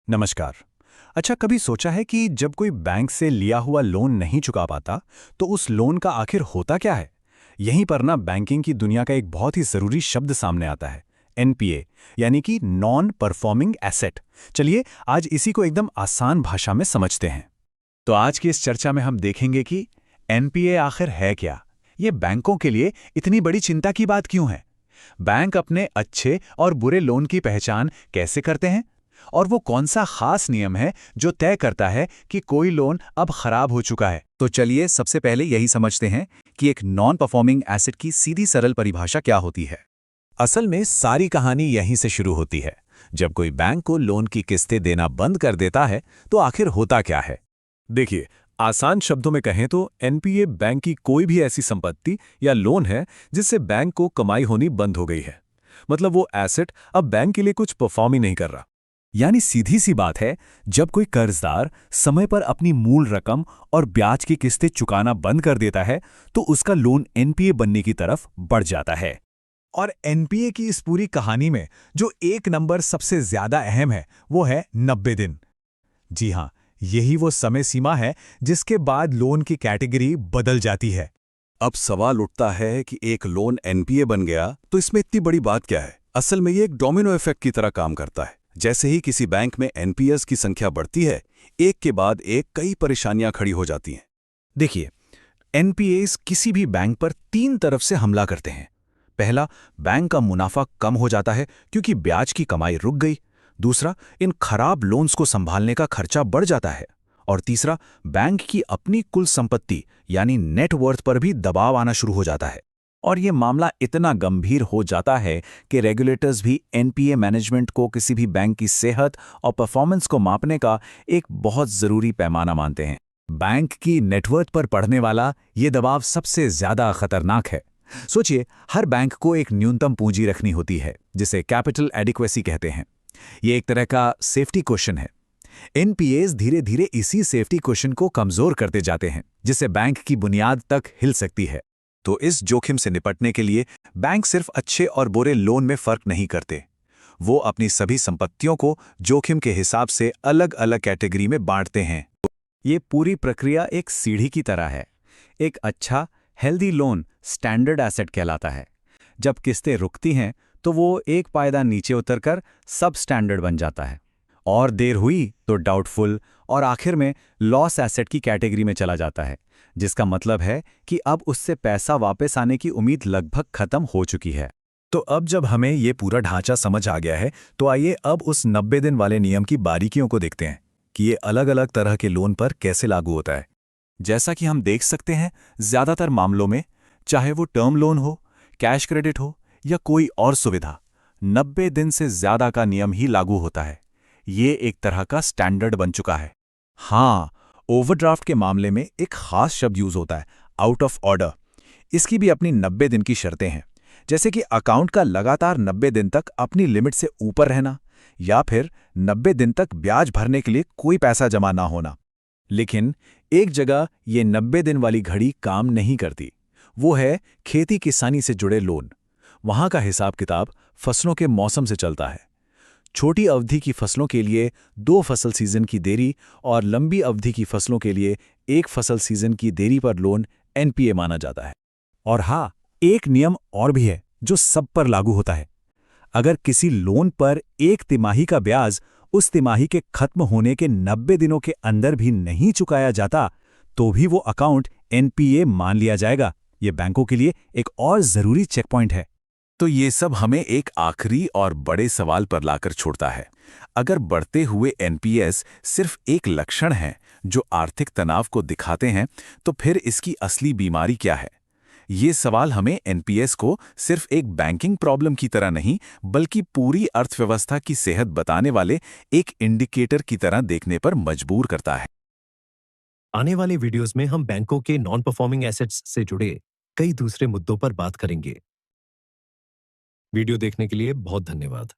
नमस्कार। अच्छा, कभी सोचा है कि जब कोई बैंक से लिया हुआ लोन नहीं चुका पाता, तो उस लोन का आखिर होता क्या है? यहीं पर ना बैंकिंग की दुनिया का एक बहुत ही ज़रूरी शब्द सामने आता है, एनपीए, यानी कि नॉन परफॉर्मिंग एसेट। चलिए, आज इसी को एकदम आसान भाषा में समझते हैं। तो आज की इस चर्चा में हम देखेंगे कि एनपीए आखिर है क्या? ये बैंकों के लिए इतनी बड़ी चिंता की बात क्यों है? बैंक अपने अच्छे और बुरे लोन की पहचान कैसे करते हैं? और वो कौन सा खास नियम है जो तय करता है कि कोई लोन अब खराब हो चुका है? तो चलिए सबसे पहले यही समझते हैं कि एक नॉन परफॉर्मिंग एसेट की सीधी सरल परिभाषा क्या होती है। असल में सारी कहानी यहीं से शुरू होती है। जब कोई बैंक को लोन की किस्तें देना बंद कर देता है, तो आखिर होता क्या है? देखिए, आसान शब्दों में कहें तो एनपीए बैंक की कोई भी ऐसी संपत्ति या लोन है जिससे बैंक को कमाई होनी बंद हो गई है। मतलब वो एसेट अब बैंक के लिए कुछ परफॉर्म ही नहीं कर रहा। यानी सीधी सी बात है, जब कोई कर्जदार समय पर अपनी मूल रकम और ब्याज की किस्तें चुकाना बंद कर देता है, तो उसका लोन एनपीए बनने की तरफ बढ़ जाता है। और एनपीए की इस पूरी कहानी में जो एक नंबर सबसे ज्यादा अहम है, वो है 90 दिन। जी हाँ, यही वो समय सीमा है जिसके बाद लोन की कैटेगरी बदल जाती है। अब सवाल उठता है कि एक लोन एनपीए बन गया तो इसमें इतनी बड़ी बात क्या है। असल में ये एक डोमिनो इफेक्ट की तरह काम करता है। जैसे ही किसी बैंक में एनपीएस की संख्या बढ़ती है, एक के बाद एक कई परेशानियां खड़ी हो जाती हैं। देखिए, एनपीएस किसी भी बैंक पर तीन तरफ से हमला करते हैं। पहला, बैंक का मुनाफा कम हो जाता है क्योंकि ब्याज की कमाई रुक गई। दूसरा, इन खराब लोन्स को संभालने का खर्चा बढ़ जाता है। और तीसरा, बैंक की अपनी कुल संपत्ति यानी नेटवर्थ पर भी दबाव आना शुरू हो जाता है। और ये मामला इतना गंभीर हो जाता है कि रेगुलेटर्स भी एनपीए मैनेजमेंट को किसी भी बैंक की सेहत और परफॉर्मेंस को मापने का एक बहुत ज़रूरी पैमाना मानते हैं। बैंक की नेटवर्थ पर पड़ने वाला ये दबाव सबसे ज़्यादा खतरनाक है। सोचिए, हर बैंक को एक न्यूनतम पूंजी रखनी होती है, जिसे कैपिटल एडिक्वेसी कहते हैं। ये एक तरह का सेफ्टी क्वेश्चन है। एनपीएस धीरे धीरे इसी सेफ्टी क्वेश्चन को कमजोर करते जाते हैं, जिससे बैंक की बुनियाद तक हिल सकती है। तो इस जोखिम से निपटने के लिए बैंक सिर्फ अच्छे और बुरे लोन में फर्क नहीं करते। वो अपनी सभी संपत्तियों को जोखिम के हिसाब से अलग अलग कैटेगरी में बांटते हैं। ये पूरी प्रक्रिया एक सीढ़ी की तरह है। एक अच्छा हेल्दी लोन स्टैंडर्ड एसेट कहलाता है। जब किस्तें रुकती हैं, तो वो एक पायदान नीचे उतरकर सब स्टैंडर्ड बन जाता है। और देर हुई तो डाउटफुल, और आखिर में लॉस एसेट की कैटेगरी में चला जाता है, जिसका मतलब है कि अब उससे पैसा वापस आने की उम्मीद लगभग खत्म हो चुकी है। तो अब जब हमें ये पूरा ढांचा समझ आ गया है, तो आइए अब उस 90 दिन वाले नियम की बारीकियों को देखते हैं कि ये अलग अलग तरह के लोन पर कैसे लागू होता है। जैसा कि हम देख सकते हैं, ज्यादातर मामलों में, चाहे वो टर्म लोन हो, कैश क्रेडिट हो या कोई और सुविधा, 90 दिन से ज्यादा का नियम ही लागू होता है। ये एक तरह का स्टैंडर्ड बन चुका है। हाँ, ओवरड्राफ्ट के मामले में एक खास शब्द यूज होता है, आउट ऑफ ऑर्डर। इसकी भी अपनी 90 दिन की शर्तें हैं, जैसे कि अकाउंट का लगातार 90 दिन तक अपनी लिमिट से ऊपर रहना, या फिर 90 दिन तक ब्याज भरने के लिए कोई पैसा जमा ना होना। लेकिन एक जगह ये 90 दिन वाली घड़ी काम नहीं करती। वो है खेती किसानी से जुड़े लोन। वहां का हिसाब किताब फसलों के मौसम से चलता है। छोटी अवधि की फसलों के लिए 2 फसल सीजन की देरी और लंबी अवधि की फसलों के लिए 1 फसल सीजन की देरी पर लोन एनपीए माना जाता है। और हाँ, एक नियम और भी है जो सब पर लागू होता है। अगर किसी लोन पर एक तिमाही का ब्याज उस तिमाही के खत्म होने के 90 दिनों के अंदर भी नहीं चुकाया जाता, तो भी वो अकाउंट एनपीए मान लिया जाएगा। ये बैंकों के लिए एक और जरूरी चेक पॉइंट है। तो ये सब हमें एक आखिरी और बड़े सवाल पर लाकर छोड़ता है। अगर बढ़ते हुए एनपीएस सिर्फ एक लक्षण है जो आर्थिक तनाव को दिखाते हैं, तो फिर इसकी असली बीमारी क्या है? ये सवाल हमें एनपीएस को सिर्फ एक बैंकिंग प्रॉब्लम की तरह नहीं, बल्कि पूरी अर्थव्यवस्था की सेहत बताने वाले एक इंडिकेटर की तरह देखने पर मजबूर करता है। आने वाले वीडियोस में हम बैंकों के नॉन परफॉर्मिंग एसेट्स से जुड़े कई दूसरे मुद्दों पर बात करेंगे। वीडियो देखने के लिए बहुत धन्यवाद।